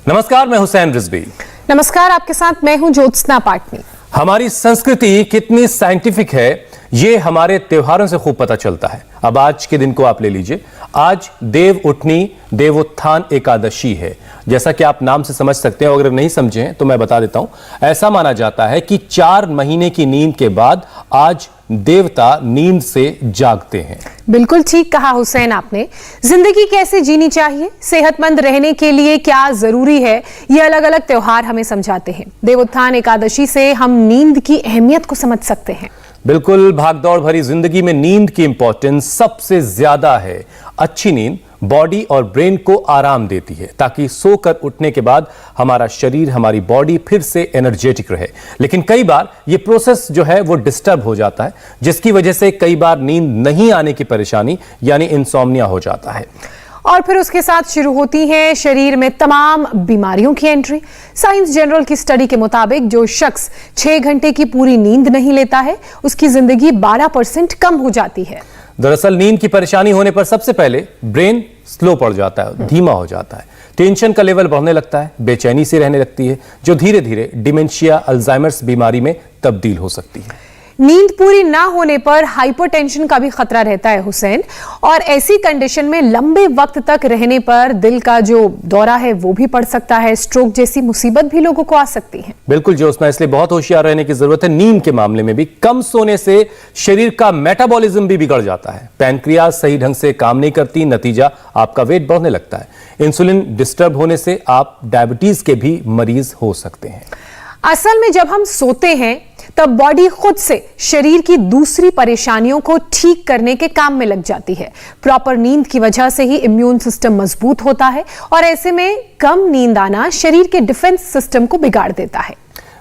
नमस्कार, मैं हुसैन रिजवी। नमस्कार, आपके साथ मैं हूं ज्योत्सना पाटनी। हमारी संस्कृति कितनी साइंटिफिक है ये हमारे त्योहारों से खूब पता चलता है। अब आज के दिन को आप ले लीजिए, आज देव उठनी देवोत्थान एकादशी है। जैसा कि आप नाम से समझ सकते हैं, अगर नहीं समझे तो मैं बता देता हूं। ऐसा माना जाता है कि 4 महीने की नींद के बाद आज देवता नींद से जागते हैं। बिल्कुल ठीक कहा हुसैन आपने। जिंदगी कैसे जीनी चाहिए, सेहतमंद रहने के लिए क्या जरूरी है, ये अलग अलग त्योहार हमें समझाते हैं। देवोत्थान एकादशी से हम नींद की अहमियत को समझ सकते हैं। बिल्कुल, भागदौड़ भरी जिंदगी में नींद की इंपॉर्टेंस सबसे ज्यादा है। अच्छी नींद बॉडी और ब्रेन को आराम देती है ताकि सोकर उठने के बाद हमारा शरीर, हमारी बॉडी फिर से एनर्जेटिक रहे। लेकिन कई बार ये प्रोसेस जो है वो डिस्टर्ब हो जाता है, जिसकी वजह से कई बार नींद नहीं आने की परेशानी यानी इंसोम्निया हो जाता है। और फिर उसके साथ शुरू होती है शरीर में तमाम बीमारियों की एंट्री। साइंस जनरल की स्टडी के मुताबिक जो शख्स 6 घंटे की पूरी नींद नहीं लेता है, उसकी जिंदगी 12% कम हो जाती है। दरअसल नींद की परेशानी होने पर सबसे पहले ब्रेन स्लो पड़ जाता है, धीमा हो जाता है, टेंशन का लेवल बढ़ने लगता है, बेचैनी सी रहने लगती है, जो धीरे धीरे डिमेंशिया, अल्जाइमर्स बीमारी में तब्दील हो सकती है। नींद पूरी ना होने पर हाइपरटेंशन का भी खतरा रहता है हुसैन, और ऐसी कंडीशन में लंबे वक्त तक रहने पर दिल का जो दौरा है वो भी पड़ सकता है। स्ट्रोक जैसी मुसीबत भी लोगों को आ सकती है। बिल्कुल ज्योत्सना, इसलिए बहुत होशियार रहने की जरूरत है। नींद के मामले में भी कम सोने से शरीर का मेटाबॉलिज्म भी बिगड़ जाता है। पैनक्रियाज सही ढंग से काम नहीं करती, नतीजा आपका वेट बढ़ने लगता है। इंसुलिन डिस्टर्ब होने से आप डायबिटीज के भी मरीज हो सकते हैं। असल में जब हम सोते हैं तब बॉडी खुद से शरीर की दूसरी परेशानियों को ठीक करने के काम में लग जाती है। प्रॉपर नींद की वजह से ही इम्यून सिस्टम मजबूत होता है, और ऐसे में कम नींद आना शरीर के डिफेंस सिस्टम को बिगाड़ देता है।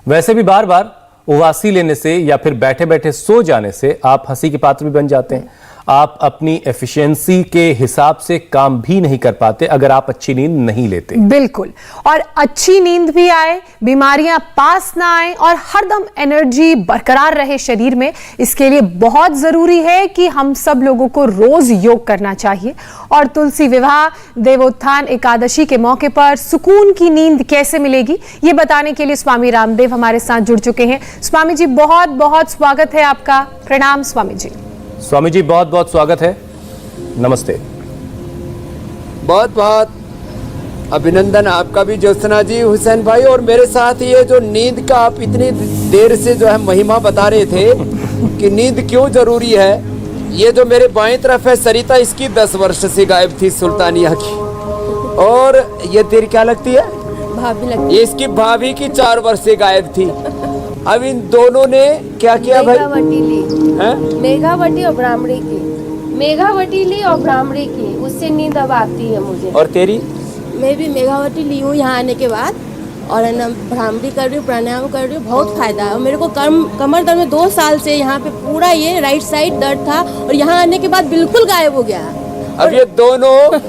वैसे भी बार बार उवासी लेने से या फिर बैठे बैठे सो जाने से आप हंसी के पात्र भी बन जाते हैं। आप अपनी एफिशिएंसी के हिसाब से काम भी नहीं कर पाते अगर आप अच्छी नींद नहीं लेते। बिल्कुल, और अच्छी नींद भी आए, बीमारियां पास ना आए और हरदम एनर्जी बरकरार रहे शरीर में, इसके लिए बहुत जरूरी है कि हम सब लोगों को रोज योग करना चाहिए। और तुलसी विवाह देवोत्थान एकादशी के मौके पर सुकून की नींद कैसे मिलेगी, ये बताने के लिए स्वामी रामदेव हमारे साथ जुड़ चुके हैं। स्वामी जी, बहुत बहुत स्वागत है आपका। प्रणाम स्वामी जी। स्वामी जी, बहुत बहुत स्वागत है। नमस्ते। बहुत बहुत अभिनंदन आपका भी ज्योत्सना जी, हुसैन भाई। और मेरे साथ ये जो नींद का आप इतनी देर से जो है महिमा बता रहे थे कि नींद क्यों जरूरी है, ये जो मेरे बाएं तरफ है सरिता, इसकी 10 वर्ष से गायब थी, सुल्तानिया की। और ये तेरी क्या लगती है? भाभी लगती है। ये इसकी भाभी की 4 वर्ष से गायब थी। अब इन दोनों ने क्या किया भाई? मेघावटी ली, मेघावटी और ब्राह्मणी की, मेघावटी ली और ब्राह्मणी की, उससे नींद अब आती है मुझे। और तेरी? मैं भी मेघावटी ली हूँ यहाँ आने के बाद, और ब्राह्मणी कर रही हूँ, प्राणायाम कर रही हूँ, बहुत फायदा है। और मेरे को कमर दर्द में 2 साल से यहाँ पे पूरा ये राइट साइड दर्द था, और यहाँ आने के बाद बिल्कुल गायब हो गया। अब ये दोनों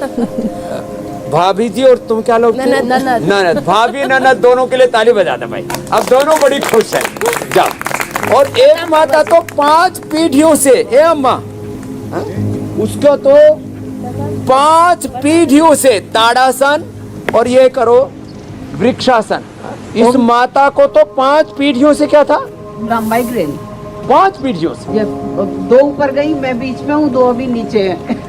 भाभी जी और तुम क्या लोग? ननद। भाभी ननद दोनों के लिए ताली बजा दे भाई। अब दोनों बड़ी खुश हैं। जाओ। और एक माता तो 5 पीढ़ियों से, ए अम्मा, उसका तो 5 पीढ़ियों से ताड़ासन और ये करो वृक्षासन। इस माता को तो 5 पीढ़ियों से क्या था? माइग्रेन। 5 पीढ़ियों से। ये 2 ऊपर गई, मैं बीच में हूँ, 2 अभी नीचे है।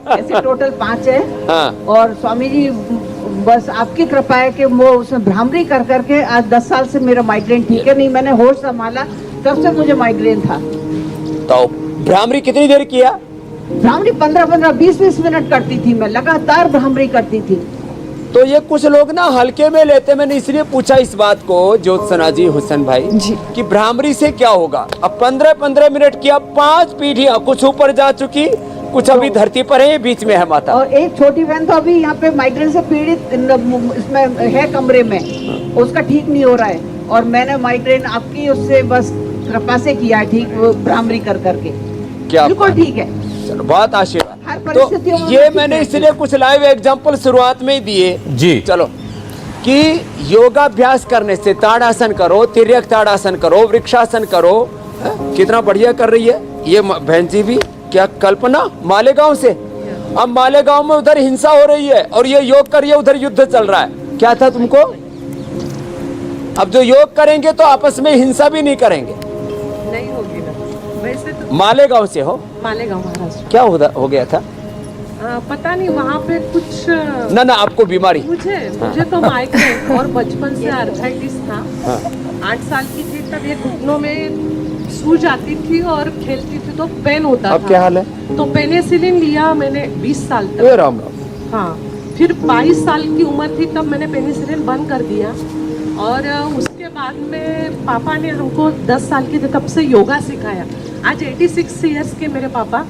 ऐसे टोटल 5 है। हाँ। और स्वामी जी बस आपकी कृपा है कि वो उसमें भ्रामरी कर करके आज 10 साल से मेरा माइग्रेन ठीक है। नहीं, मैंने होश संभाला तब से मुझे माइग्रेन था। तो भ्रामरी कितनी देर किया? भ्रामरी 15-15, 20-20 मिनट करती थी, मैं लगातार भ्रामरी करती थी। तो ये कुछ लोग ना हल्के में लेते, मैंने इसलिए पूछा इस बात को ज्योत्सना जी, हुसैन भाई जी, कि भ्रामरी से क्या होगा। अब 15-15 मिनट किया, 5 पीढ़ियां, कुछ ऊपर जा चुकी, कुछ अभी धरती पर है, बीच में है माता। और एक छोटी बहन तो अभी यहाँ पे माइग्रेन से पीड़ित इसमें है कमरे में, उसका ठीक नहीं हो रहा है। और मैंने माइग्रेन आपकी उससे बस कृपा से किया है ठीक, वो भ्रामरी कर करके क्या बिल्कुल ठीक है। चलो, बहुत आशीर्वाद। तो ये मैंने इसलिए कुछ लाइव एग्जांपल शुरुआत में ही दिए जी। चलो, कि योगाभ्यास करने से ताड़ासन करो, तिर्यक ताड़ासन करो, वृक्षासन करो। कितना बढ़िया कर रही है ये बहन जी भी। क्या कल्पना, मालेगांव से। अब मालेगांव में उधर हिंसा हो रही है और ये योग कर रही है, उधर युद्ध चल रहा है। क्या था तुमको? अब जो योग करेंगे तो आपस में हिंसा भी नहीं करेंगे। नहीं होगी ना, वैसे तो मालेगांव से हो? मालेगांव महाराष्ट्र। क्या हो गया था? पता नहीं वहाँ पे कुछ ना आपको बीमारी? मुझे तो माइग्रेन और बचपन से आर्थराइटिस था। 8 साल की थी तब ये घुटनों में सूज आती थी और खेलती थी तो पेन होता अब था। क्या हाल है? तो पेनिसिलिन लिया मैंने 20 साल ए तक। राम राम। हाँ, फिर 22 साल की उम्र थी तब मैंने पेनिसिलिन बंद कर दिया। और उसके बाद में पापा ने हमको 10 साल की थी तब से योगा सिखाया। आज 86 इयर्स के मेरे पापा,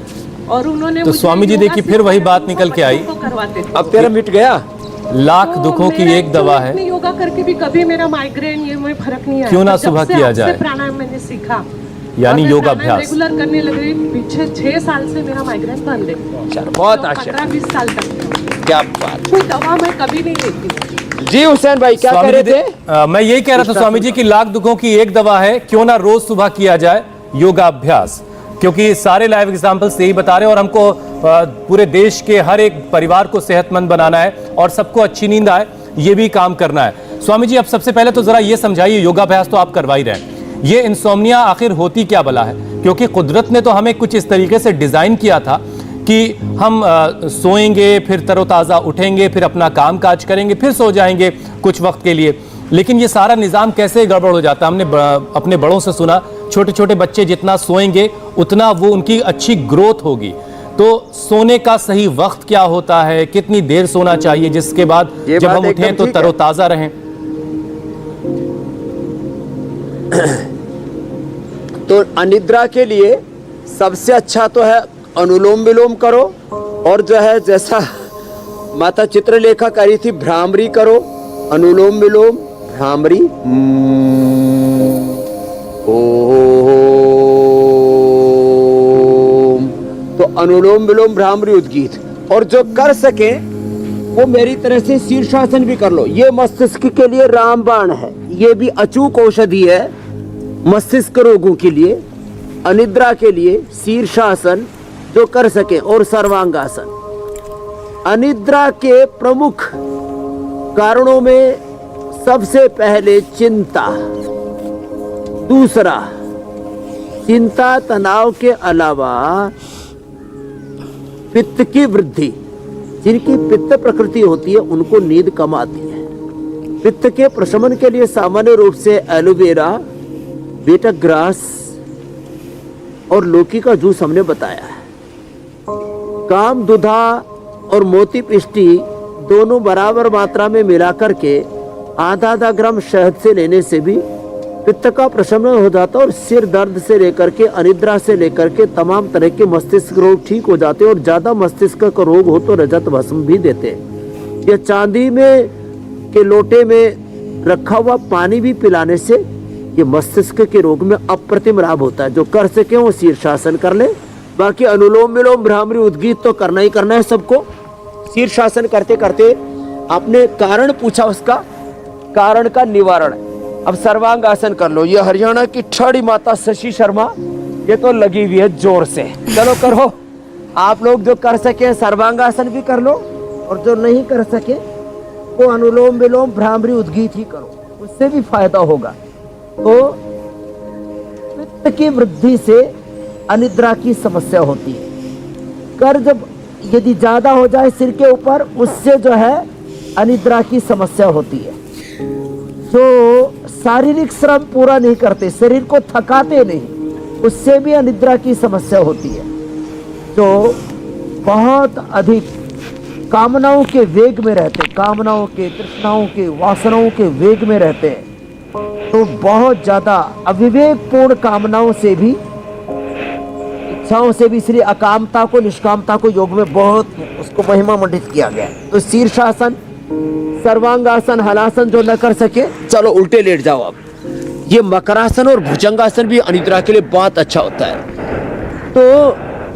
और उन्होंने तो स्वामी जी देखिए फिर वही बात निकल के आई। करवाते थे। अब तेरा मिट गया? लाख दुखों की एक दवा है। योगा करके भी कभी मेरा माइग्रेन ये में फर्क नहीं आया। क्यों ना जब सुबह से किया आपसे जाए। प्राणायाम मैंने सीखा, यानी योगाभ्यास। रेगुलर करने लगे। पीछे 6 साल से मेरा माइग्रेन बंद है। चलो बहुत आश्चर्य। 15-20 साल तक क्या बात। कोई दवा मैं कभी नहीं लेती। जी हुसैन भाई क्या कह रहे थे? मैं यही कह रहा था स्वामी जी की लाख दुखों की एक दवा है, क्यों ना रोज सुबह किया जाए योगाभ्यास। क्योंकि सारे लाइव एग्जाम्पल्स यही बता रहे हैं और हमको पूरे देश के हर एक परिवार को सेहतमंद बनाना है और सबको अच्छी नींद आए, ये भी काम करना है। स्वामी जी अब सबसे पहले तो जरा ये समझाइए, योगाभ्यास तो आप करवा ही रहे हैं, ये इंसोम्निया आखिर होती क्या भला है? क्योंकि कुदरत ने तो हमें कुछ इस तरीके से डिजाइन किया था कि हम सोएंगे, फिर तरोताज़ा उठेंगे, फिर अपना काम काज करेंगे, फिर सो जाएंगे कुछ वक्त के लिए। लेकिन ये सारा निज़ाम कैसे गड़बड़ हो जाता है? हमने अपने बड़ों से सुना, छोटे छोटे बच्चे जितना सोएंगे उतना वो उनकी अच्छी ग्रोथ होगी। तो सोने का सही वक्त क्या होता है, कितनी देर सोना चाहिए जिसके बाद जब हम उठें तो तरोताज़ा रहें? तो अनिद्रा के लिए सबसे अच्छा तो है अनुलोम विलोम करो, और जो है जैसा माता चित्रलेखा करी थी भ्रामरी करो, अनुलोम विलोम भ्रामरी ओम, तो अनुलोम विलोम भ्रामरी उद्गीत। और जो कर सके वो मेरी तरह से शीर्षासन भी कर लो। ये मस्तिष्क के लिए रामबाण है, ये भी अचूक औषधि है मस्तिष्क रोगों के लिए, अनिद्रा के लिए शीर्षासन जो कर सके, और सर्वांगासन। अनिद्रा के प्रमुख कारणों में सबसे पहले चिंता, दूसरा चिंता तनाव के अलावा पित्त की वृद्धि। जिनकी पित्त प्रकृति होती है उनको नींद कम आती है। पित्त के प्रशमन के लिए सामान्य रूप से एलोवेरा, बेटक ग्रास और लौकी का जूस हमने बताया है। काम दुधा और मोती पिष्टी दोनों बराबर मात्रा में मिलाकर के आधा ग्राम शहद से लेने से भी पित्त का प्रशमन हो जाता है, और सिर दर्द से लेकर के अनिद्रा से लेकर के तमाम तरह के मस्तिष्क रोग ठीक हो जाते हैं। और ज्यादा मस्तिष्क का रोग हो तो रजत भस्म भी देते हैं। यह चांदी में के लोटे में रखा हुआ पानी भी पिलाने से ये मस्तिष्क के रोग में अप्रतिम लाभ होता है। जो कर सके वो शीर्षासन कर ले। बाकी अनुलोम विलोम भ्रामरी उद्गीत तो करना ही करना है सबको। शीर्षासन करते करते आपने कारण पूछा, उसका कारण का निवारण। अब सर्वांग आसन कर लो। ये हरियाणा की ठड़ी माता शशि शर्मा ये तो लगी हुई है जोर से। चलो करो, आप लोग जो कर सके सर्वांग आसन भी कर लो, और जो नहीं कर सके वो अनुलोम विलोम भ्रामरी उद्गीत ही करो, उससे भी फायदा होगा। तो पित्त की वृद्धि से अनिद्रा की समस्या होती है। कर जब यदि ज्यादा हो जाए सिर के ऊपर, उससे जो है अनिद्रा की समस्या होती है। जो शारीरिक श्रम पूरा नहीं करते, शरीर को थकाते नहीं, उससे भी अनिद्रा की समस्या होती है। जो बहुत अधिक कामनाओं के वेग में रहते, कामनाओं के, तृष्णाओं के, वासनाओं के वेग में रहते हैं, तो बहुत ज्यादा अविवेकपूर्ण कामनाओं से भी, इच्छाओं से भी, इसलिए अकामता को, निष्कामता को योग में बहुत उसको महिमा मंडित किया गया। तो शीर्षासन, सर्वांगासन, हलासन जो न कर सके, चलो उल्टे लेट जाओ। अब ये मकरासन और भुजंगासन भी अनिद्रा के लिए बहुत अच्छा होता है। तो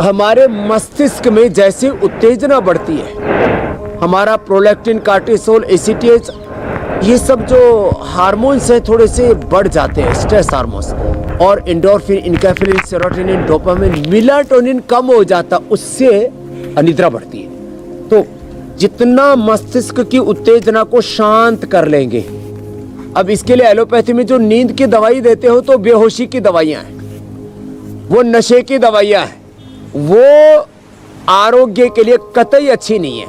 हमारे मस्तिष्क में जैसे उत्तेजना बढ़ती है, हमारा प्रोलैक्टिन, कार्टिसोल, एसीटीएच, ये सब जो हार्मोन्स हैं थोड़े से बढ़ जाते हैं, स्ट्रेस हार्मोन्स, और एंडोर्फिन, इनकैफेलिन, सेरोटोनिन, डोपामिन, मेलाटोनिन कम हो जाता, उससे अनिद्रा बढ़ती है। तो जितना मस्तिष्क की उत्तेजना को शांत कर लेंगे। अब इसके लिए एलोपैथी में जो नींद की दवाई देते हो तो बेहोशी की दवाइयां हैं, वो नशे की दवाइयां हैं, वो आरोग्य के लिए कतई अच्छी नहीं है।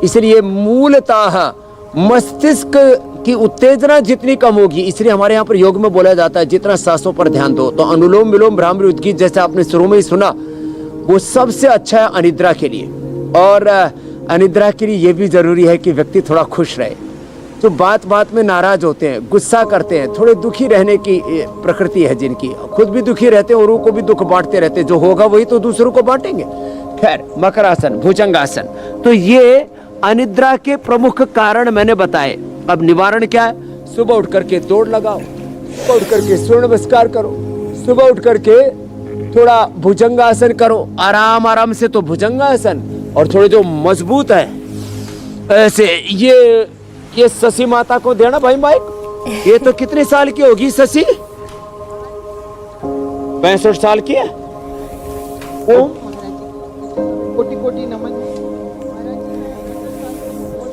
इसलिए मूलतः मस्तिष्क की उत्तेजना जितनी कम होगी, इसलिए हमारे यहाँ पर योग में बोला जाता है जितना सांसों पर ध्यान दो। तो अनुलोम विलोम भ्रामरी उद्गीत जैसे आपने शुरू में ही सुना, वो सबसे अच्छा है अनिद्रा के लिए। और अनिद्रा के लिए ये भी जरूरी है कि व्यक्ति थोड़ा खुश रहे। जो बात बात में नाराज होते हैं, गुस्सा करते हैं, थोड़े दुखी रहने की प्रकृति है जिनकी, खुद भी दुखी रहते हैं, औरों को भी दुख बांटते रहते हैं। जो होगा वही तो दूसरों को बांटेंगे। खैर, मकरासन, भुजंगासन, तो ये अनिद्रा के प्रमुख कारण मैंने बताए। अब निवारण क्या है? सुबह उठ करके दौड़ लगाओ, सुबह उठ करके सूर्य नमस्कार करो, सुबह उठ करके थोड़ा भुजंगासन करो, आराम आराम से। तो भुजंगासन और थोड़े जो मजबूत है ऐसे, ये शशि माता को देना भाई माइक। ये तो कितने साल की होगी शशि? 65 साल की है। ओम कोटि कोटि नमन।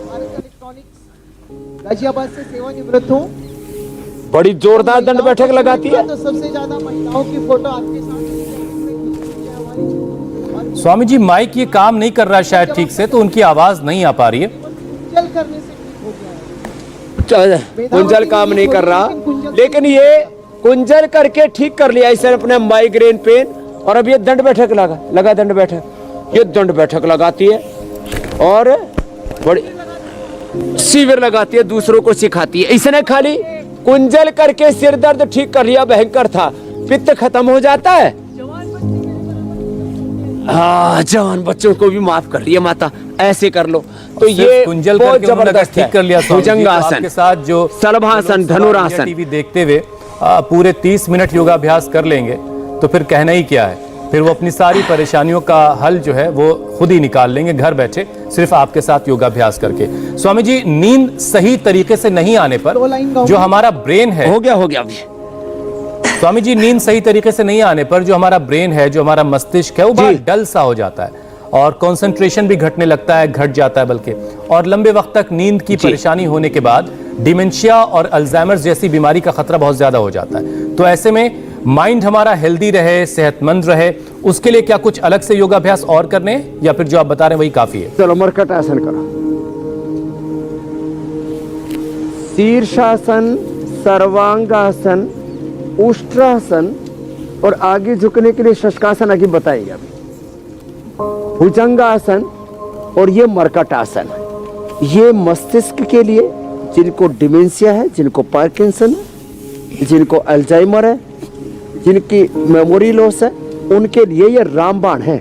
भारत इलेक्ट्रॉनिक्स गाजियाबाद से सेवानिवृत्त हूँ। बड़ी जोरदार दंड बैठक लगाती है। तो सबसे ज्यादा महिलाओं की फोटो आपके साथ। स्वामी जी, माइक ये काम नहीं कर रहा शायद ठीक से, तो उनकी आवाज नहीं आ पा रही है। कुंजल करने से ठीक हो गया। कुंजल काम नहीं कर रहा, लेकिन ये कुंजल करके ठीक कर लिया इसने अपने माइग्रेन पेन। और अब ये दंड बैठक लगा दंड बैठक, ये दंड बैठक लगाती है और बड़ी शिविर लगाती है, दूसरों को सिखाती है। इसने खाली कुंजल करके सिर दर्द ठीक कर लिया, भयंकर था, पित्त खत्म हो जाता है। हाँ, जवान बच्चों को भी माफ कर लिया माता, ऐसे कर लो। तो ये कुंजल बहुत करके उन्होंने जबरदस्त ठीक कर लिया। भुजंगासन आपके साथ जो सलभासन, धनुरासन, टीवी देखते हुए पूरे 30 मिनट योगाभ्यास कर लेंगे तो फिर कहना ही क्या है। फिर वो अपनी सारी परेशानियों का हल जो है वो खुद ही निकाल लेंगे घर बैठे, सिर्फ आपके साथ योगाभ्यास करके। स्वामी जी, नींद सही तरीके से नहीं आने पर जो हमारा ब्रेन है, हो गया अभी। स्वामी जी, नींद सही तरीके से नहीं आने पर जो हमारा ब्रेन है, जो हमारा मस्तिष्क है, वो बड़ा डल सा हो जाता है और कंसंट्रेशन भी घटने लगता है, घट जाता है बल्कि। और लंबे वक्त तक नींद की परेशानी होने के बाद डिमेंशिया और अल्जाइमर जैसी बीमारी का खतरा बहुत ज्यादा हो जाता है। तो ऐसे में माइंड हमारा हेल्दी रहे, सेहतमंद रहे, उसके लिए क्या कुछ अलग से योगाभ्यास और करने हैं या फिर जो आप बता रहे हैं वही काफी है? चलो मरकट आसन करो, शीर्षासन, सर्वांगासन, उष्ट्रासन और आगे झुकने के लिए शशकासन आगे बताएगा अभी, भुजंगासन और ये मरकट आसन। ये मस्तिष्क के लिए, जिनको डिमेंशिया है, जिनको पार्किंसन है, जिनको अल्जाइमर है, जिनकी मेमोरी लॉस है, उनके लिए ये रामबाण है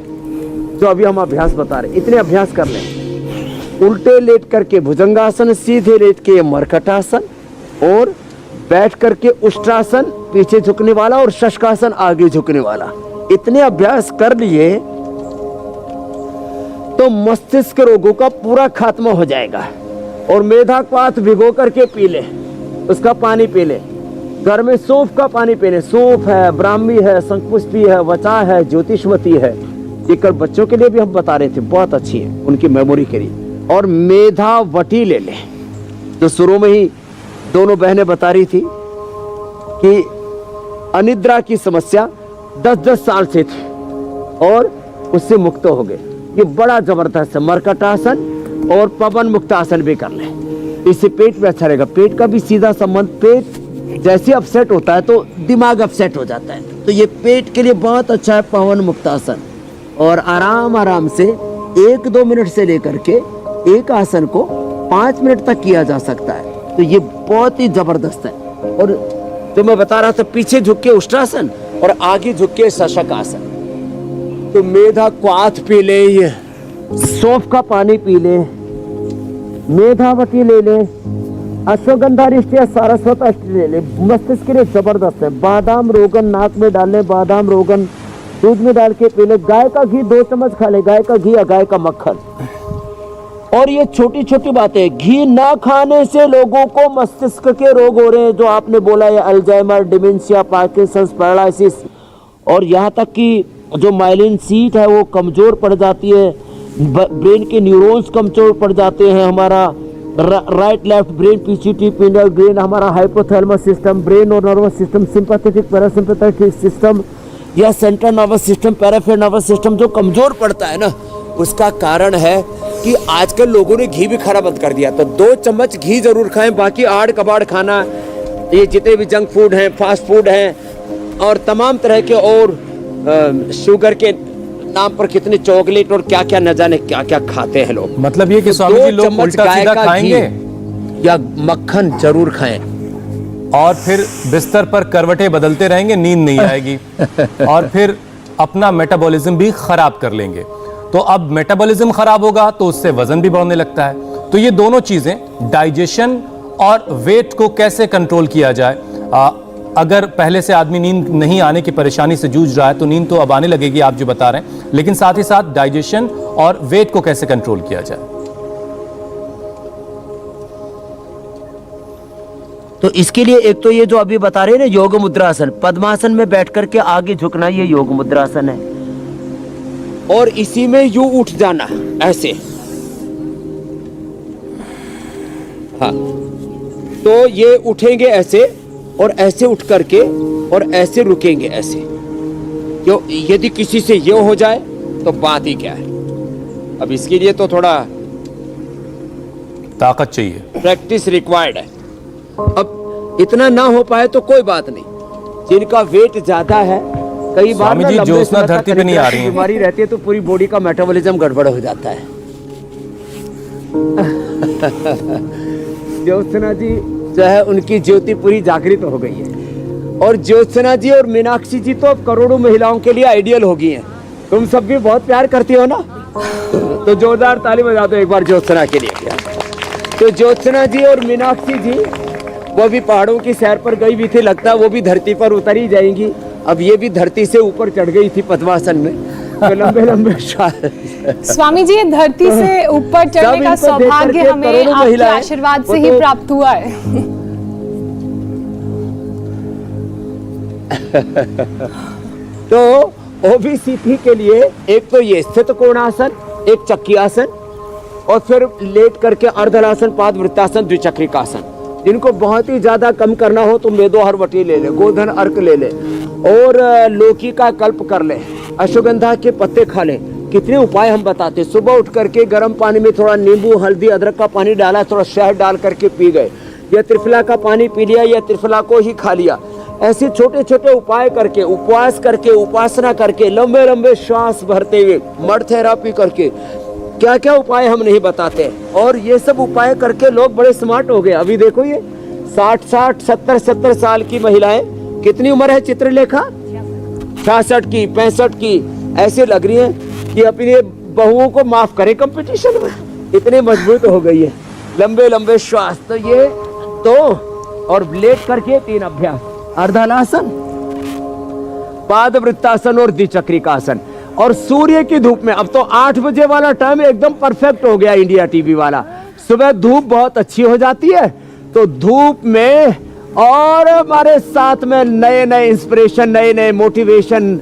जो अभी हम अभ्यास बता रहे हैं। इतने अभ्यास कर लें। उल्टे लेट करके भुजंगासन, सीधे लेट के मरकटासन और बैठ करके उष्ट्रासन पीछे झुकने वाला और शशकासन आगे झुकने वाला। इतने अभ्यास कर लिए तो मस्तिष्क रोगों का पूरा खात्मा हो जाएगा। और मेधा क्वाथ भिगो करके पी ले, उसका पानी पी ले। घर में सौंफ का पानी पी ले। सौंफ है, ब्राह्मी है, शंखपुष्पी है, वचा है, ज्योतिषमती है। ये कल बच्चों के लिए भी हम बता रहे थे, बहुत अच्छी है उनकी मेमोरी के लिए। और मेधावटी ले ले, जो शुरू में ही दोनों बहनें बता रही थी कि अनिद्रा की समस्या 10-10 साल से थी और उससे मुक्त हो गए। ये बड़ा जबरदस्त है। मरकटासन और पवन मुक्तासन भी कर ले, इससे पेट में अच्छा रहेगा। पेट का भी सीधा संबंध, पेट जैसे अपसेट होता है तो दिमाग अपसेट हो जाता है, तो ये पेट के लिए बहुत अच्छा है पवन मुक्तासन। और आराम आराम से 1-2 मिनट से लेकर के एक आसन को 5 मिनट तक किया जा सकता है। तो ये बहुत ही जबरदस्त है। और जो मैं बता रहा था, पीछे झुक के उष्ट्रासन और आगे झुक के शशक आसन। तो मेधा क्वाथ पी ले, ये सौंफ का पानी पी ले, मेधावती ले ले, अश्वगंधा रिष्ट सारस्वत अष्ट ले ले। मस्तिष्क के लिए जबरदस्त है। बादाम रोगन नाक में डाल ले, बादाम रोगन दूध में डाल के पी ले। गाय का घी 2 चम्मच खा ले, गाय का घी या गाय का मक्खन। और ये छोटी छोटी बातें, घी ना खाने से लोगों को मस्तिष्क के रोग हो रहे हैं, जो आपने बोला है, अल्जाइमर, डिमेंशिया, पार्किंसंस, पैरालिसिस, और यहाँ तक कि जो माइलिन सीट है वो कमजोर पड़ जाती है, ब्रेन के न्यूरॉन्स कमजोर पड़ जाते हैं, हमारा right left brain, PCT pineal brain, हमारा हाइपोथैलेमस सिस्टम, ब्रेन और nervous system, sympathetic parasympathetic system या central nervous system, peripheral nervous system जो कमजोर पड़ता है ना, उसका कारण है कि आजकल लोगों ने घी भी खाना बंद कर दिया। तो 2 चम्मच घी जरूर खाएं, बाकी आड़ कबाड़ खाना, ये जितने भी जंक फूड हैं, फास्ट फूड हैं और तमाम तरह के और शुगर के नाम पर कितने चॉकलेट और क्या क्या न जाने क्या क्या खाते हैं लोग। मतलब ये कि स्वामी जी लोग उल्टा सीधा खाएंगे या मक्खन जरूर खाएं और फिर बिस्तर पर करवटें बदलते रहेंगे, नींद नहीं आएगी और फिर अपना मेटाबॉलिज्म भी खराब कर लेंगे। तो अब मेटाबॉलिज्म खराब होगा तो उससे वजन भी बढ़ने लगता है। तो ये दोनों चीजें, डाइजेशन और वेट को कैसे कंट्रोल किया जाए। अगर पहले से आदमी नींद नहीं आने की परेशानी से जूझ रहा है तो नींद तो अब आने लगेगी, आप जो बता रहे हैं, लेकिन साथ ही साथ डाइजेशन और वेट को कैसे कंट्रोल किया जाए। तो इसके लिए एक तो ये जो अभी बता रहे हैं ना, योग मुद्रासन, पद्मासन में बैठ करके आगे झुकना, ये योग मुद्रासन है। और इसी में यूं उठ जाना ऐसे, हाँ, तो ये उठेंगे ऐसे और ऐसे उठ करके और ऐसे रुकेंगे ऐसे। क्यों, यदि किसी से ये हो जाए तो बात ही क्या है। अब इसके लिए तो थोड़ा ताकत चाहिए, प्रैक्टिस रिक्वायर्ड है। अब इतना ना हो पाए तो कोई बात नहीं, जिनका वेट ज्यादा है, कई बार स्वामी जी ज्योत्सना धरती पे नहीं आ रही है, बीमारी रहती है तो पूरी बॉडी का मेटाबॉलिज्म गड़बड़ हो जाता है। ज्योत्सना जी जो है उनकी ज्योति पूरी जागृत हो गई है। और ज्योत्सना जी और मीनाक्षी जी तो अब करोड़ों महिलाओं के लिए आइडियल हो गई हैं। तुम सब भी बहुत प्यार करती हो ना, तो जोरदार ताली बजा दो एक बार ज्योत्सना के लिए। तो ज्योत्सना जी और मीनाक्षी जी वो भी पहाड़ों की सैर पर गई भी थी, लगता है वो भी धरती पर उतर ही जाएंगी। अब ये भी धरती से ऊपर चढ़ गई थी पद्मासन में, तो लंबे लंबे स्वामी जी, ये धरती से ऊपर चढ़ने का सौभाग्य हमें आपके आशीर्वाद से ही प्राप्त हुआ है। तो ओबीसीटी के लिए एक तो ये स्थित कोणासन, एक चक्की आसन और फिर लेट करके अर्धलासन, पादवृत्तासन, द्विचक्रिकासन। जिनको बहुत ही ज्यादा कम करना हो तो मेदोहरवटी ले ले, गोधन अर्क ले ले और लौकी का कल्प कर ले, अश्वगंधा के पत्ते खा ले। कितने उपाय हम बताते। सुबह उठ करके गर्म पानी में थोड़ा नींबू, हल्दी, अदरक का पानी डाला, थोड़ा शहद डाल करके पी गए, या त्रिफला का पानी पी लिया, या त्रिफला को ही खा लिया। ऐसे छोटे छोटे उपाय करके, उपवास करके, उपासना करके, लंबे लंबे श्वास भरते हुए, मड थेरापी करके, क्या क्या उपाय हम नहीं बताते। और ये सब उपाय करके लोग बड़े स्मार्ट हो गए। अभी देखो ये 60-60, 70-70 साल की महिलाएं, कितनी उम्र है चित्रलेखा? 66 की, 65 की, ऐसे लग रही हैं कि अपनी बहुओं को माफ करे कंपटीशन में, इतने मजबूत हो गई है। लंबे लंबे श्वास, तो ये तो, और लेट करके 3 अभ्यास, अर्धलासन, पादवृत्तासन और द्विचक्रिकासन। और सूर्य की धूप में, अब तो 8 बजे वाला टाइम एकदम परफेक्ट हो गया इंडिया टीवी वाला। सुबह धूप बहुत अच्छी हो जाती है, तो धूप में और हमारे साथ में नए नए इंस्पिरेशन, नए नए मोटिवेशन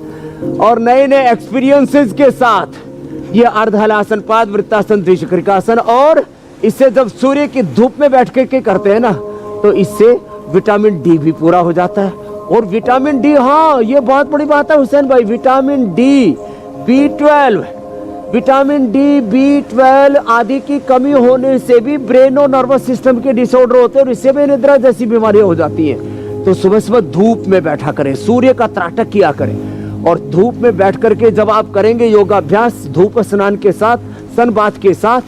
और नए नए एक्सपीरियंसेस के साथ ये अर्धहलासन, पादवृत्तासन, द्विचक्रिकासन। और इससे जब सूर्य की धूप में बैठ के करते हैं ना, तो इससे विटामिन डी भी पूरा हो जाता है। और विटामिन डी, हाँ ये बहुत बड़ी बात है हुसैन भाई, vitamin D, B12, vitamin D, B12 आदि की कमी होने से भी ब्रेन और नर्वस सिस्टम के डिसऑर्डर होते हैं और इससे भी निद्रा जैसी बीमारियां हो जाती हैं। तो सुबह सुबह धूप में बैठा करें, सूर्य का त्राटक किया करें। और धूप में बैठ करके जब आप करेंगे योगाभ्यास धूप स्नान के साथ, सन बाथ के साथ,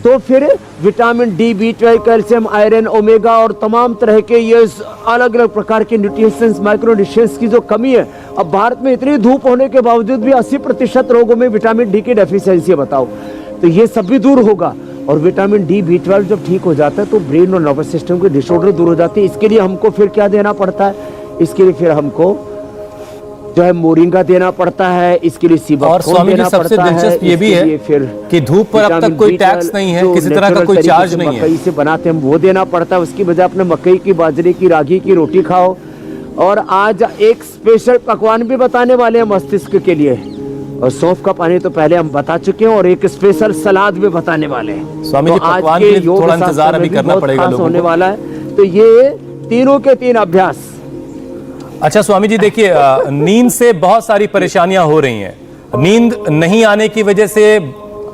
तो फिर vitamin D, B12, calcium, iron, omega और तमाम तरह के ये अलग अलग प्रकार के न्यूट्रिशंस, माइक्रो न्यूट्रिशंस की जो कमी है, अब भारत में इतनी धूप होने के बावजूद भी 80% रोगों में विटामिन डी की डेफिशिएंसी है, बताओ। तो ये सब भी दूर होगा। और विटामिन डी, B12 जब ठीक हो जाता है तो ब्रेन और नर्वस सिस्टम के डिसऑर्डर दूर हो जाते हैं। इसके लिए हमको फिर क्या देना पड़ता है? इसके लिए फिर हमको जो है मोरिंगा देना पड़ता है, इसके लिए सीबाथोन देना सबसे दिलचस्प ये भी है फिर कि धूप पर अब तक कोई टैक्स नहीं है, किसी तरह का कोई चार्ज नहीं है। मकई से बनाते हैं वो देना पड़ता है। उसकी बजाय अपने मकई की, बाजरे की, रागी की रोटी खाओ। और आज एक स्पेशल पकवान भी बताने वाले हैं मस्तिष्क के लिए, और सौंफ का पानी तो पहले हम बता चुके हैं और एक स्पेशल सलाद भी बताने वाले हैं। स्वामी जी, तो आज पकवान के के लिए योग थोड़ा शास्त्र इंतजार में अभी भी करना बहुत पड़ेगा खास लोगों होने को। वाला है। तो ये तीनों के तीन अभ्यास। अच्छा स्वामी जी, देखिए नींद से बहुत सारी परेशानियां हो रही हैं। नींद नहीं आने की वजह से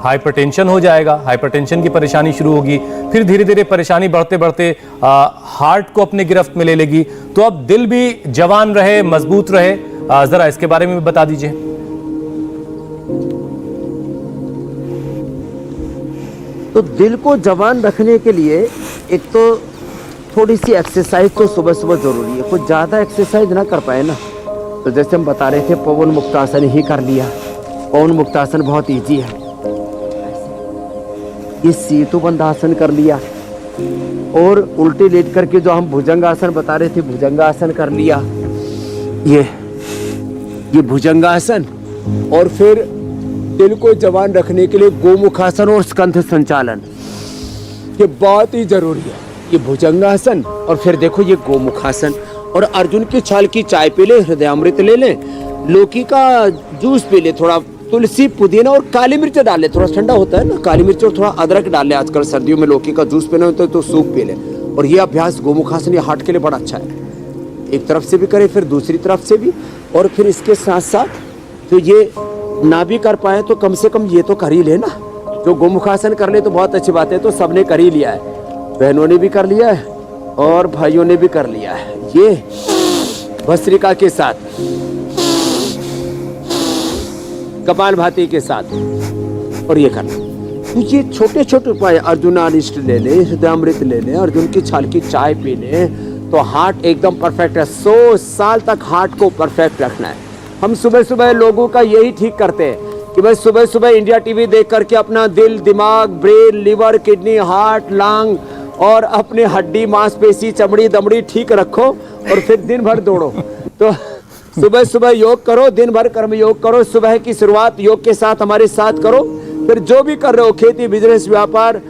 हाइपरटेंशन हो जाएगा, हाइपरटेंशन की परेशानी शुरू होगी, फिर धीरे धीरे परेशानी बढ़ते बढ़ते हार्ट को अपने गिरफ्त में ले लेगी। तो अब दिल भी जवान रहे, मजबूत रहे, जरा इसके बारे में भी बता दीजिए। तो दिल को जवान रखने के लिए एक तो थोड़ी सी एक्सरसाइज तो सुबह सुबह जरूरी है। कुछ ज्यादा एक्सरसाइज ना कर पाए ना, तो जैसे हम बता रहे थे पवन मुक्तासन ही कर लिया। पवन मुक्तासन बहुत इजी है। ये सेतु बंधासन कर लिया और उल्टे लेट करके जो हम भुजंगासन बता रहे थे भुजंगासन कर लिया। ये भुजंगासन। और फिर दिल को जवान रखने के लिए गोमुखासन और स्कंध संचालन, ये बहुत ही जरूरी है। ये भुजंगासन और फिर देखो ये गोमुखासन। और अर्जुन की छाल की चाय पी ले, हृदयामृत ले ले, लौकी का जूस पी ले, थोड़ा तुलसी पुदीना और काली मिर्च डाल ले, थोड़ा ठंडा होता है ना, काली मिर्च और थोड़ा अदरक डाल ले। आजकल सर्दियों में लौकी का जूस पीना होता है तो सूप पी ले। और ये अभ्यास गोमुखासन ये हार्ट के लिए बड़ा अच्छा है। एक तरफ से भी करे फिर दूसरी तरफ से भी। और फिर इसके साथ साथ तो ये ना भी कर पाए तो कम से कम ये तो कर ही ले ना। जो गोमुखासन कर ले तो बहुत अच्छी बात है। तो सबने कर ही लिया है, बहनों ने भी कर लिया है और भाइयों ने भी कर लिया है। ये भस्त्रिका के साथ, कपालभाति के साथ और ये करना। तो ये छोटे छोटे उपाय, अर्जुनानिष्ट ले ले, हृदयामृत ले ले, अर्जुन की छाल की चाय पी ले, तो हार्ट एकदम परफेक्ट है। 100 साल तक हार्ट को परफेक्ट रखना है। हम सुबह सुबह लोगों का यही ठीक करते हैं कि भाई सुबह सुबह इंडिया टीवी देख करके अपना दिल, दिमाग, brain, liver, kidney, heart, lung और अपने हड्डी, मांसपेशी, चमड़ी, दमड़ी ठीक रखो और फिर दिन भर दौड़ो। तो सुबह सुबह योग करो, दिन भर कर्म योग करो। सुबह की शुरुआत योग के साथ हमारे साथ करो। फिर जो भी कर रहे हो, खेती, बिजनेस, व्यापार,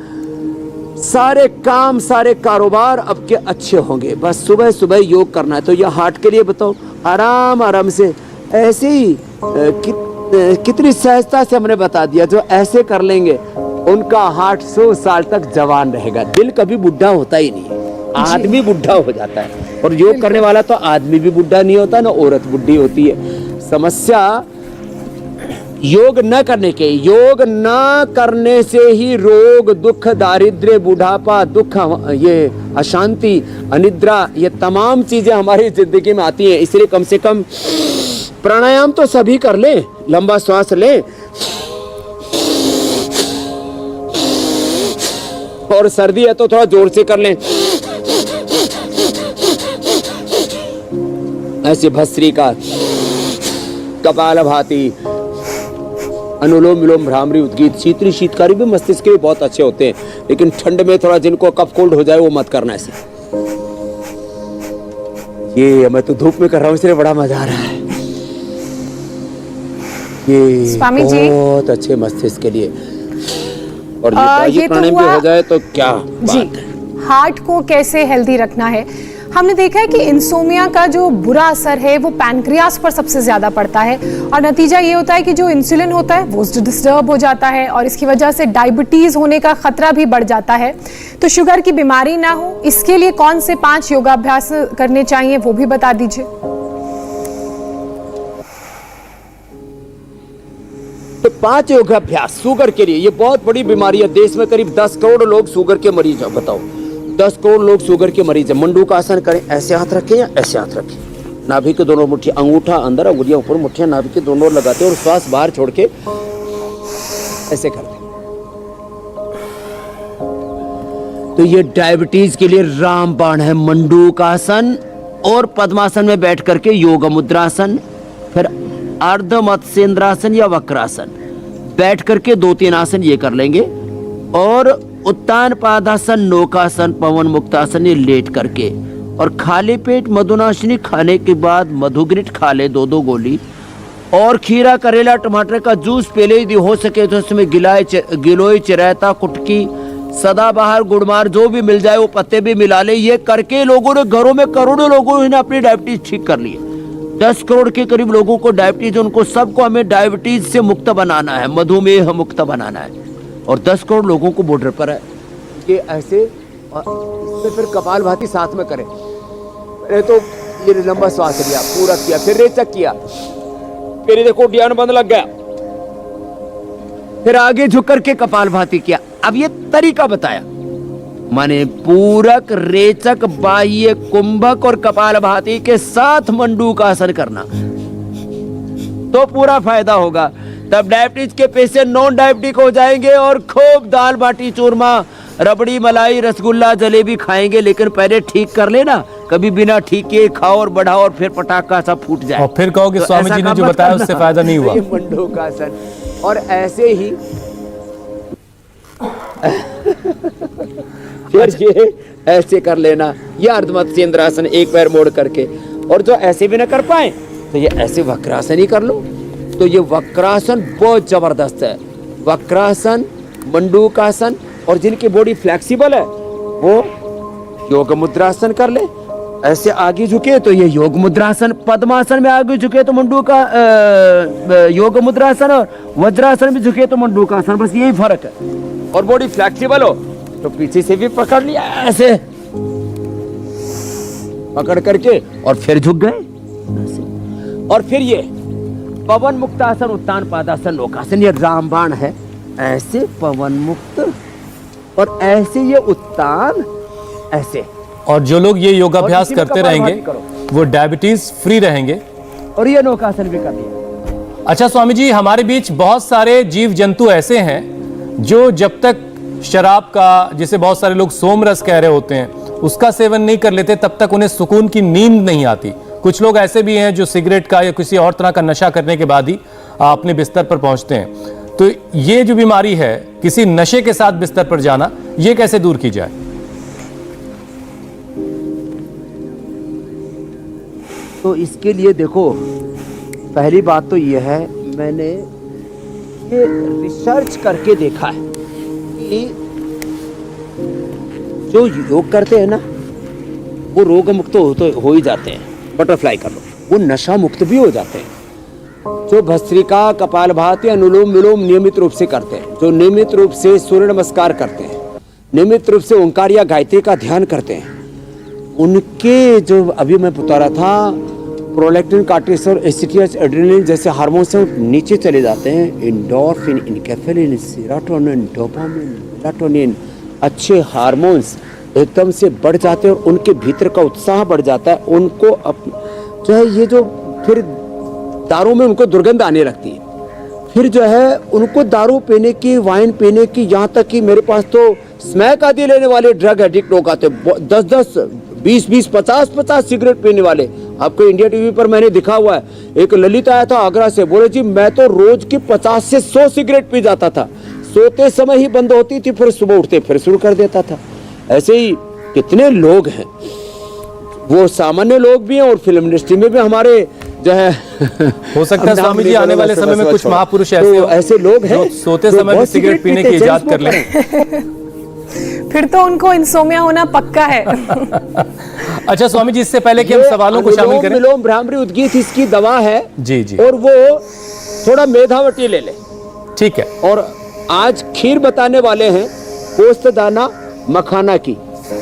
सारे काम, सारे कारोबार आपके अच्छे होंगे। बस सुबह सुबह योग करना है। तो यह हार्ट के लिए बताओ, आराम आराम से ऐसे ही कितनी सहजता से हमने बता दिया। जो ऐसे कर लेंगे उनका हार्ट 100 साल तक जवान रहेगा। दिल कभी बुढ़ा होता ही नहीं है, आदमी बुढ़ा हो जाता है। और योग करने वाला तो आदमी भी बुढ़ा नहीं होता ना औरत बुढ़ी होती है। समस्या योग न करने के, योग न करने से ही रोग, दुख, दारिद्र्य, बुढ़ापा, दुख, ये अशांति, अनिद्रा, ये तमाम चीजें हमारी जिंदगी में आती हैं। इसलिए कम से कम प्राणायाम तो सभी कर ले, लंबा श्वास ले और सर्दी है तो थोड़ा जोर से कर लें। ऐसे भस्त्रिका, कपालभाति, अनुलोम विलोम, भ्रामरी, उद्गीत, शीतली, शीतकारी भी मस्तिष्क के लिए बहुत अच्छे होते हैं। लेकिन ठंड में थोड़ा जिनको कफ कोल्ड हो जाए वो मत करना ऐसे। ये मैं तो धूप में कर रहा हूँ इसलिए बड़ा मजा आ रहा है। ये स्वामी जी, बहुत अच्छे मस्तिष्क के लिए। और ये तो प्राणायाम भी हो जाए तो क्या जी, बात है। हार्ट को कैसे हेल्दी रखना है। हमने देखा है कि इंसोमिया का जो बुरा असर है वो पैनक्रियास पर सबसे ज्यादा पड़ता है और नतीजा ये होता है कि जो इंसुलिन होता है वो डिस्टर्ब हो जाता है और इसकी वजह से डायबिटीज होने का खतरा भी बढ़ जाता है। तो शुगर की बीमारी ना हो इसके लिए कौन से 5 योगाभ्यास करने चाहिए वो भी बता दीजिए। तो 5 योगाभ्यास शुगर के लिए, ये बहुत बड़ी बीमारी है। देश में करीब 10 करोड़ लोग शुगर के मरीज हैं। बताओ, 10 करोड़ लोग शुगर के मरीज हैं। मंडूक आसन करें, ऐसे हाथ रखें या ऐसे हाथ रखें, नाभि के दोनों मुट्ठी, अंगूठा अंदर, उंगलियां ऊपर, मुट्ठियां नाभि के दोनों लगाते हैं और श्वास बाहर छोड़ के ऐसे करते हैं। तो ये डायबिटीज के लिए रामबाण है। मंडूक आसन और पद्मासन में बैठ करके योग मुद्रासन, फिर अर्ध मत्स्येंद्रासन या वक्रासन बैठ करके 2-3 आसन ये कर लेंगे। और उत्तान पादासन, नौकासन, पवन मुक्तासन ये लेट करके। और खाली पेट मधुनाशिनी खाने के बाद मधुग्रिट खा ले 2-2 गोली। और खीरा, करेला, टमाटर का जूस पी ले, यदि हो सके तो उसमें गिलोय, चिरैता, कुटकी, सदाबहार, गुड़मार जो भी मिल जाए वो पत्ते भी मिला ले। ये करके लोगों ने घरों में करोड़ों लोगों ने अपनी डायबिटीज ठीक कर ली है। 10 करोड़ के करीब लोगों को डायबिटीज, उनको सबको हमें डायबिटीज से मुक्त बनाना है, मधुमेह मुक्त बनाना है। और 10 करोड़ लोगों को बॉर्डर पर है कि ऐसे इसमें फिर कपालभाति साथ में करें। पहले तो ये लंबा श्वास लिया, पूरा किया, फिर रेचक किया, फिर देखो ध्यान बंद लग गया, फिर आगे झुक करके कपालभाति किया। अब ये तरीका बताया, माने पूरक, रेचक, बाह्य, कुंभक और कपालभाति के साथ मंडूकासन करना तो पूरा फायदा होगा। तब डायबिटीज के पेशेंट नॉन डायबिटिक हो जाएंगे और खूब दाल बाटी चूरमा, रबड़ी, मलाई, रसगुल्ला, जलेबी खाएंगे। लेकिन पहले ठीक कर लेना, कभी बिना ठीक किए खाओ और बढ़ाओ और फिर पटाखा सब फूट जाए और फिर कहो कि तो स्वामी जी ने जो बताया उससे फायदा नहीं हुआ। ये मंडूकासन। और ऐसे ही फिर ये ऐसे कर लेना, ये अर्धमत्स्येंद्रासन, एक पैर मोड़ करके। और जो ऐसे भी ना कर पाए तो ये ऐसे वक्रासन ही कर लो। तो ये वक्रासन बहुत जबरदस्त है, वक्रासन, मंडूकासन। और जिनकी बॉडी फ्लेक्सिबल है वो योग मुद्रासन कर ले, ऐसे आगे झुके तो ये योग मुद्रासन, पद्मासन में आगे झुके तो मंडूका योग मुद्रासन, और वज्रासन में झुके तो मंडूकासन, बस यही फर्क है। और बॉडी फ्लेक्सिबल हो तो पीछे से भी पकड़ लिया, ऐसे पकड़ करके और फिर झुक गए ऐसे। और फिर ये पवन मुक्तासन, उत्तान पादासन, लोकासन, ये रामबाण है, ऐसे पवन मुक्त और ऐसे ये उत्तान, ऐसे। और जो लोग ये योगाभ्यास इसी में करते कपालभाति रहेंगे करो। वो डायबिटीज फ्री रहेंगे। और ये नौकासन भी कर लिया। अच्छा स्वामी जी, हमारे बीच बहुत सारे जीव जंतु ऐसे हैं जो जब तक शराब का, जिसे बहुत सारे लोग सोमरस कह रहे होते हैं, उसका सेवन नहीं कर लेते तब तक उन्हें सुकून की नींद नहीं आती। कुछ लोग ऐसे भी हैं जो सिगरेट का या किसी और तरह का नशा करने के बाद ही अपने बिस्तर पर पहुंचते हैं। तो ये जो बीमारी है, किसी नशे के साथ बिस्तर पर जाना, ये कैसे दूर की जाए? तो इसके लिए देखो, पहली बात तो यह है, मैंने ये रिसर्च करके देखा है कि जो योग करते हैं ना वो रोग मुक्त हो ही जाते हैं। बटरफ्लाई कर लो, वो नशा मुक्त भी हो जाते हैं। जो भस्त्रिका, कपालभाति, अनुलोम विलोम नियमित रूप से करते हैं, जो नियमित रूप से सूर्य नमस्कार करते हैं, नियमित रूप से ओंकार या गायत्री का ध्यान करते हैं, उनके जो अभी मैं बता रहा था, प्रोलैक्टिन, कार्टिसोल, एसिटियस, एड्रेनलिन जैसे हार्मोन्स नीचे चले जाते हैं। एंडोर्फिन, इनकेफेलिन, सेरोटोनिन, डोपामिन, मेलाटोनिन, अच्छे हार्मोन्स एकदम से बढ़ जाते हैं और उनके भीतर का उत्साह बढ़ जाता है। उनको जो है ये जो फिर दारू में उनको दुर्गंध आने लगती है, फिर जो है उनको दारू पीने की, वाइन पीने की, यहाँ तक कि मेरे पास तो स्मैक आदि लेने वाले ड्रग एडिक्ट लोग आते, 10-10, 20-20, 50-50 सिगरेट पीने वाले। आपको इंडिया टीवी पर मैंने दिखा हुआ है, एक ललित आया था आगरा से, बोले जी मैं तो रोज की 50 से 100 सिगरेट पी जाता था, सोते समय ही बंद होती थी, फिर सुबह उठते फिर शुरू कर देता था। ऐसे ही कितने लोग हैं, वो सामान्य लोग भी हैं और फिल्म इंडस्ट्री में भी हमारे जो है हो सकता है स्वामी जी आने वाले समय में कुछ महापुरुष ऐसे लोग हैं जो सोते समय भी सिगरेट पीने की इजाद कर लें। फिर तो उनको इंसोमिया होना पक्का है। अच्छा स्वामी जी, इससे पहले कि हम सवालों को शामिल करें, अनुलोम भ्रामरी उद्गीत इसकी दवा है जी जी, और वो थोड़ा मेधावटी ले ले, ठीक है। और आज खीर बताने वाले हैं पोस्त दाना मखाना की,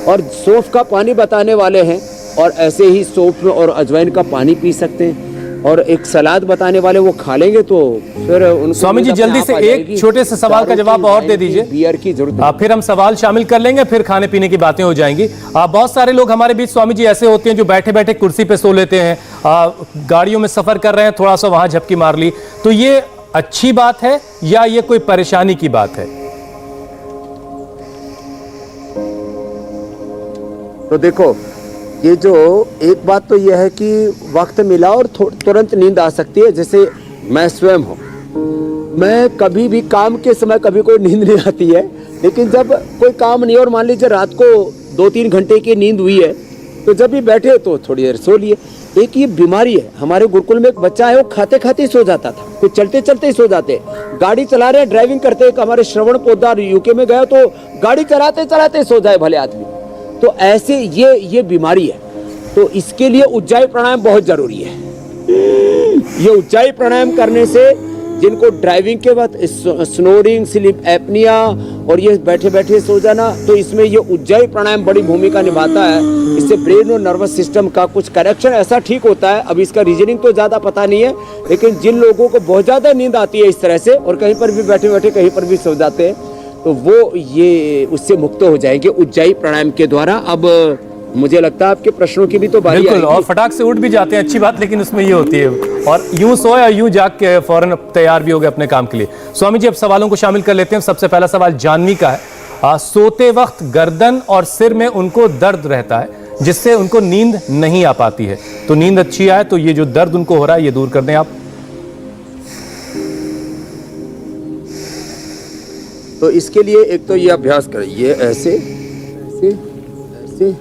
और सौंफ का पानी बताने वाले हैं, और ऐसे ही सौंफ और अजवाइन का पानी पी सकते हैं, और एक सलाद बताने वाले वो खा लेंगे तो फिर उनको। स्वामी जी जल्दी से एक छोटे से सवाल का जवाब और दे दीजिए, बियर की जरूरत। फिर हम सवाल शामिल कर लेंगे, फिर खाने पीने की बातें हो जाएंगी। बहुत सारे लोग हमारे बीच स्वामी जी ऐसे होते हैं जो बैठे बैठे कुर्सी पे सो लेते हैं, गाड़ियों में सफर कर रहे हैं, थोड़ा सा वहां झपकी मार ली, तो ये अच्छी बात है या ये कोई परेशानी की बात है? तो देखो, ये जो एक बात तो यह है कि वक्त मिला और तुरंत नींद आ सकती है। जैसे मैं स्वयं हूँ, मैं कभी भी काम के समय कभी कोई नींद नहीं आती है, लेकिन जब कोई काम नहीं और मान लीजिए रात को 2-3 घंटे की नींद हुई है तो जब भी बैठे तो थोड़ी देर सो लिए। एक ये बीमारी है, हमारे गुरुकुल में एक बच्चा है, वो खाते खाते सो जाता था, कुछ चलते चलते ही सो जाते, गाड़ी चला रहे ड्राइविंग करते। एक हमारे श्रवण पोद्दार यूके में गया तो गाड़ी चलाते चलाते सो जाए भले आदमी। तो ऐसे ये बीमारी है, तो इसके लिए उज्जाई प्राणायाम बहुत जरूरी है। ये ऊंचाई प्राणायाम करने से जिनको ड्राइविंग के वक्त स्नोरिंग, स्लीप एपनिया और ये बैठे बैठे सो जाना, तो इसमें ये ऊंचाई प्राणायाम बड़ी भूमिका निभाता है। इससे ब्रेन और नर्वस सिस्टम का कुछ करेक्शन ऐसा ठीक होता है। अब इसका रीजनिंग तो ज़्यादा पता नहीं है, लेकिन जिन लोगों को बहुत ज़्यादा नींद आती है इस तरह से और कहीं पर भी बैठे बैठे कहीं पर भी सो जाते हैं, तो वो ये उससे मुक्त हो जाएंगे ऊंचाई प्राणायाम के द्वारा। अब मुझे लगता है आपके प्रश्नों की भी तो बारी बिल्कुल, आएगी। और फटाक से उठ भी जाते हैं, अच्छी बात, लेकिन उसमें ये होती है और यूं सोए और यूं जाग के फौरन तैयार भी हो गए अपने काम के लिए। स्वामी जी, अब सवालों को शामिल कर लेते हैं। सबसे पहला सवाल जानवी का है। सोते वक्त गर्दन और सिर में उनको दर्द रहता है, जिससे उनको नींद नहीं आ पाती है, तो नींद अच्छी आए तो ये जो दर्द उनको हो रहा है ये दूर कर दें आप। तो इसके लिए एक तो ये अभ्यास करें, ये ऐसे ऐसे ऐसे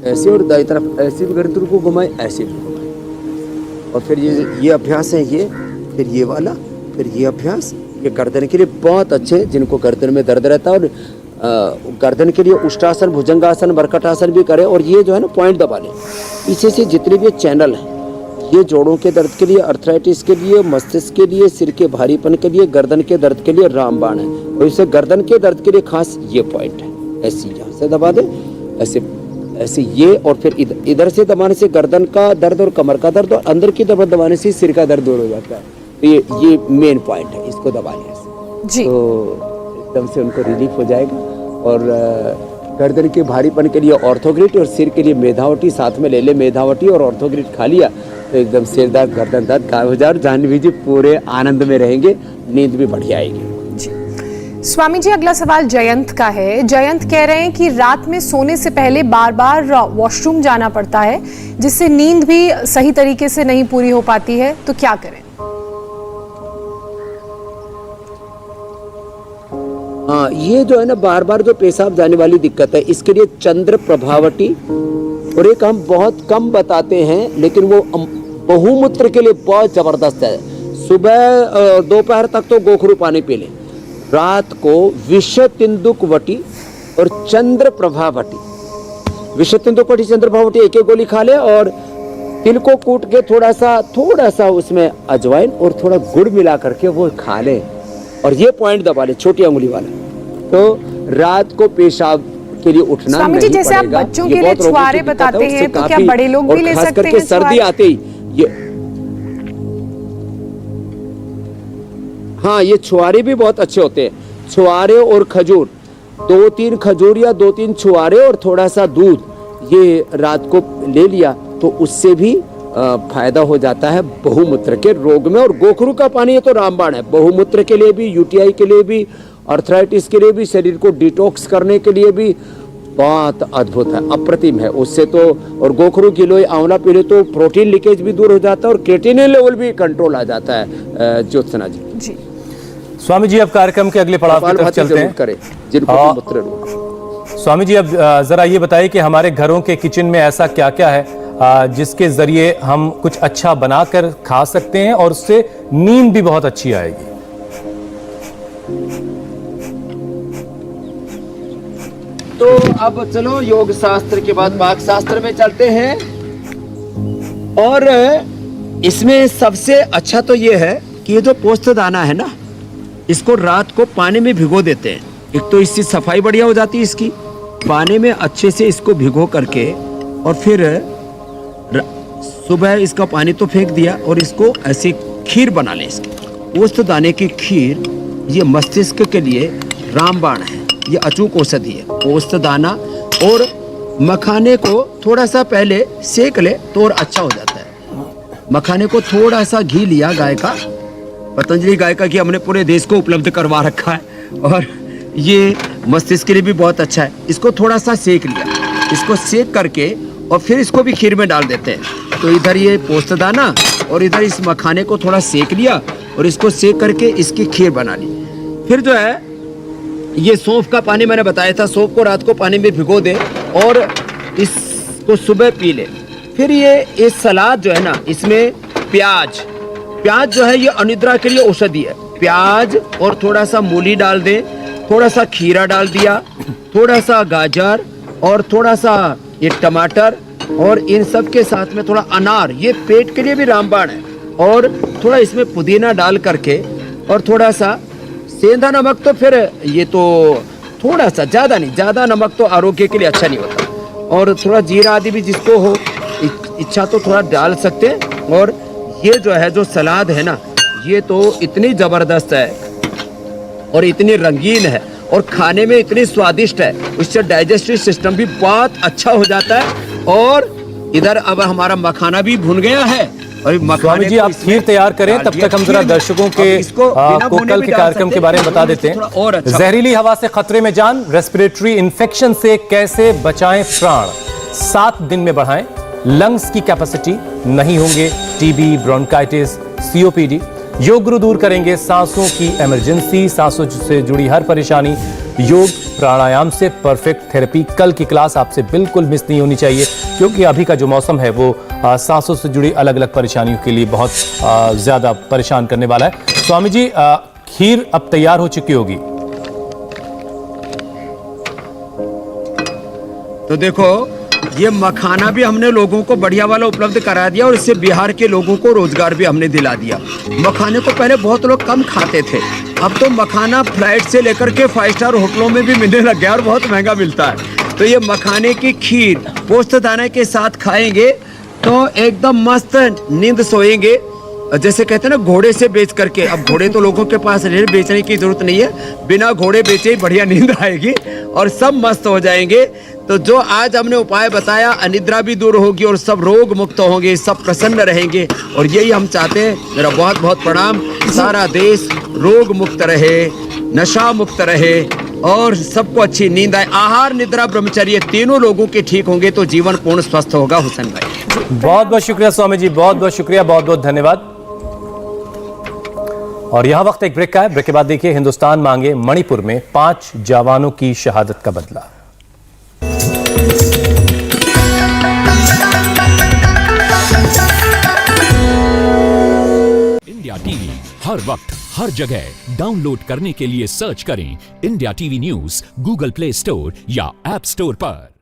ऐसे और दाई तरफ ऐसे भी गर्दन को घुमाए, ऐसे भी घुमाए। और फिर ये अभ्यास है, ये फिर ये वाला, फिर ये अभ्यास। ये गर्दन के लिए बहुत अच्छे, जिनको गर्दन में दर्द रहता है, और गर्दन के लिए उष्टासन, भुजंगासन, बरकटासन भी करें। और ये जो है ना पॉइंट दबा लें पीछे से, जितने भी चैनल हैं, ये जोड़ों के दर्द के लिए, अर्थराइटिस के लिए, मस्तिष्क के लिए, सिर के भारीपन के लिए, गर्दन के दर्द के लिए रामबाण है। और इसे गर्दन के दर्द के लिए खास ये पॉइंट है। ऐसे यहाँ से दबा दें, ऐसे ऐसे ये, और फिर इधर से दबाने से गर्दन का दर्द और कमर का दर्द, और अंदर की तरफ दबाने से सिर का दर्द दूर हो जाता है। तो ये मेन पॉइंट है, इसको दबा लें जी। तो एकदम से उनको रिलीफ हो जाएगा। और गर्दन के भारीपन के लिए ऑर्थोग्रिड और सिर के लिए मेधावटी साथ में ले ले, मेधावटी और ऑर्थोग्रिड खा लिया तो एकदम सिर दर्द, गर्दन दर्द गायब हो जाए। जानवी जी पूरे आनंद में रहेंगे, नींद भी बढ़िया आएगी। स्वामी जी, अगला सवाल जयंत का है। जयंत कह रहे हैं कि रात में सोने से पहले बार बार वॉशरूम जाना पड़ता है, जिससे नींद भी सही तरीके से नहीं पूरी हो पाती है, तो क्या करें? हाँ, ये जो है ना बार बार जो पेशाब जाने वाली दिक्कत है, इसके लिए चंद्र प्रभावटी, और एक हम बहुत कम बताते हैं लेकिन वो बहुमूत्र के लिए बहुत जबरदस्त है। सुबह दोपहर तक तो गोखरू पानी पी लें, रात को विषतिंदुक वटी और चंद्र प्रभावटी, विषतिंदुक वटी, चंद्र प्रभावटी एक एक गोली खा ले, और तिल को कूट के थोड़ा सा उसमें अजवाइन और थोड़ा गुड़ मिला करके वो खा ले, और ये पॉइंट दबा ले, छोटी अंगुली वाला। तो रात को पेशाब के लिए उठना स्वामी जी, जैसे आप बच्चों के लिए छुआरे बताते हैं, तो क्या बड़े लोग भी ले सकते हैं? सर्दी आते ही ये, हाँ, ये छुआरे भी बहुत अच्छे होते हैं। छुआरे और खजूर, 2-3 खजूर या 2-3 छुआरे और थोड़ा सा दूध, ये रात को ले लिया तो उससे भी फायदा हो जाता है बहुमूत्र के रोग में। और गोखरू का पानी ये तो रामबाण है, बहुमूत्र के लिए भी, यूटीआई के लिए भी, अर्थराइटिस के लिए भी, शरीर को डिटॉक्स करने के लिए भी बहुत अद्भुत है, अप्रतिम है उससे तो। और गोखरू गिलोय आंवला पी ले तो प्रोटीन लीकेज भी दूर हो जाता है और क्रिएटिनिन लेवल भी कंट्रोल आ जाता है। ज्योत्सना जी। स्वामी जी, अब कार्यक्रम के अगले पड़ाव की तरफ चलते हैं। करें जिनको मूत्र रोग। स्वामी जी, अब जरा ये बताइए कि हमारे घरों के किचन में ऐसा क्या क्या है जिसके जरिए हम कुछ अच्छा बनाकर खा सकते हैं और उससे नींद भी बहुत अच्छी आएगी? तो अब चलो योग शास्त्र के बाद वाक शास्त्र में चलते हैं। और इसमें सबसे अच्छा तो ये है कि ये जो पोस्त दाना है ना, इसको रात को पानी में भिगो देते हैं। एक तो इससे सफाई बढ़िया हो जाती है इसकी, पानी में अच्छे से इसको भिगो करके, और फिर सुबह इसका पानी तो फेंक दिया और इसको ऐसे खीर बना लें। इसकी पोस्त दाने की खीर, ये मस्तिष्क के लिए रामबाण है, ये अचूक औषधि है। पोस्त दाना और मखाने को थोड़ा सा पहले सेक ले तो और अच्छा हो जाता है। मखाने को थोड़ा सा घी लिया गाय का, पतंजलि गाय का घी हमने पूरे देश को उपलब्ध करवा रखा है, और ये मस्तिष्क के लिए भी बहुत अच्छा है। इसको थोड़ा सा सेक लिया, इसको सेक करके और फिर इसको भी खीर में डाल देते हैं। तो इधर ये पोस्त दाना और इधर इस मखाने को थोड़ा सेक लिया और इसको सेक करके इसकी खीर बना ली। फिर जो है ये सौंफ का पानी मैंने बताया था, सौंफ को रात को पानी में भिगो दे और इसको सुबह पी ले। फिर ये सलाद जो है ना, इसमें प्याज जो है ये अनिद्रा के लिए औषधि है। प्याज और थोड़ा सा मूली डाल दे, थोड़ा सा खीरा डाल दिया, थोड़ा सा गाजर और थोड़ा सा ये टमाटर, और इन सब के साथ में थोड़ा अनार, ये पेट के लिए भी रामबाण है, और थोड़ा इसमें पुदीना डाल करके और थोड़ा सा सेंधा नमक, तो फिर ये तो थोड़ा सा, ज़्यादा नहीं, ज़्यादा नमक तो आरोग्य के लिए अच्छा नहीं होता, और थोड़ा जीरा आदि भी जिसको हो इच्छा तो थोड़ा डाल सकते हैं। और ये जो है, जो सलाद है ना, ये तो इतनी ज़बरदस्त है और इतनी रंगीन है और खाने में इतनी स्वादिष्ट है, उससे डाइजेस्टिव सिस्टम भी बहुत अच्छा हो जाता है। और इधर अब हमारा मखाना भी भुन गया है। और स्वामी जी, आप खीर तैयार करें, तब तक हम जरा दर्शकों के कोकल के कार्यक्रम के बारे में बता देते हैं। जहरीली हवा से खतरे में जान, रेस्पिरेटरी इन्फेक्शन से कैसे बचाएं प्राण, 7 दिन में बढ़ाएं लंग्स की कैपेसिटी, नहीं होंगे TB, bronchitis, COPD. Yoga guru दूर करेंगे सांसों की इमरजेंसी, सांसों से जुड़ी हर परेशानी। योग प्राणायाम से परफेक्ट थेरेपी। कल की क्लास आपसे बिल्कुल मिस नहीं होनी चाहिए, क्योंकि अभी का जो मौसम है वो सांसों से जुड़ी अलग अलग परेशानियों के लिए बहुत ज्यादा परेशान करने वाला है। स्वामी जी, खीर अब तैयार हो चुकी होगी। तो देखो, ये मखाना भी हमने लोगों को बढ़िया वाला उपलब्ध करा दिया और इससे बिहार के लोगों को रोजगार भी हमने दिला दिया। मखाने को पहले बहुत लोग कम खाते थे, अब तो मखाना फ्लाइट से लेकर के 5 स्टार होटलों में भी मिलने लग गया और बहुत महंगा मिलता है। तो ये मखाने की खीर पोस्त दाने के साथ खाएंगे तो एकदम मस्त नींद सोएंगे। जैसे कहते हैं ना, घोड़े से बेच करके, अब घोड़े तो लोगों के पास रेल बेचने की जरूरत नहीं है, बिना घोड़े बेचे ही बढ़िया नींद आएगी और सब मस्त हो जाएंगे। तो जो आज हमने उपाय बताया, अनिद्रा भी दूर होगी और सब रोग मुक्त होंगे, सब प्रसन्न रहेंगे, और यही हम चाहते हैं। मेरा बहुत बहुत प्रणाम। सारा देश रोग मुक्त रहे, नशा मुक्त रहे और सबको अच्छी नींद आए। आहार, निद्रा, ब्रह्मचर्य तीनों लोगों के ठीक होंगे तो जीवन पूर्ण स्वस्थ होगा। हुसैन भाई, बहुत बहुत शुक्रिया स्वामी जी, बहुत बहुत शुक्रिया, बहुत बहुत धन्यवाद। और यहां वक्त एक ब्रेक का है। ब्रेक के बाद देखिए, हिंदुस्तान मांगे मणिपुर में 5 जवानों की शहादत का बदला। इंडिया टीवी हर वक्त हर जगह डाउनलोड करने के लिए सर्च करें India TV news Google play store या ऐप स्टोर पर।